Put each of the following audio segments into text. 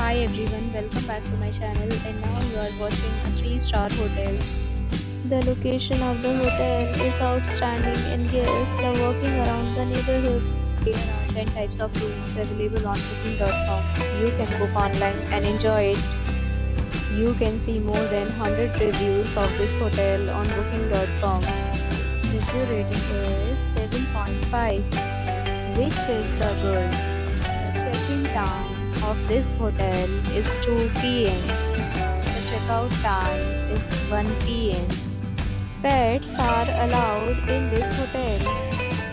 Hi everyone, welcome back to my channel and now you are watching a 3-star hotel. The location of the hotel is outstanding and guests love walking around the neighborhood. There are 10 types of rooms available on booking.com. You can book online and enjoy it. You can see more than 100 reviews of this hotel on booking.com. Its review rating is 7.5, which is the good. The check-in time of this hotel is 2 p.m. The checkout time is 1 p.m. Pets are allowed in this hotel.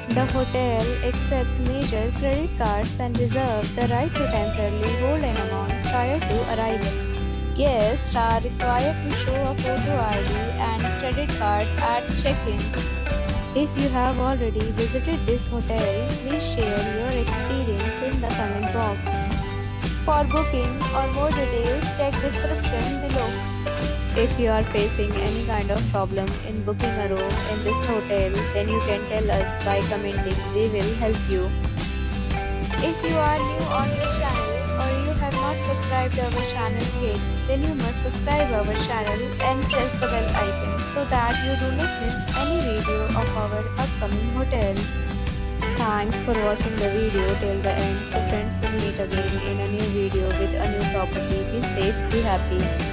The hotel accepts major credit cards and reserves the right to temporarily hold an amount prior to arrival. Guests are required to show a photo ID and credit card at check-in. If you have already visited this hotel, please share your experience in the comment box. For booking or more details, check description below. If you are facing any kind of problem in booking a room in this hotel, then you can tell us by commenting. We will help you. If you are new on this channel or you have not subscribed our channel yet, then you must subscribe our channel and press the bell icon so that you do not miss any video of our upcoming hotel. Thanks for watching the video till the end. So friends, will meet again in a new video with a new property. Be safe, be happy.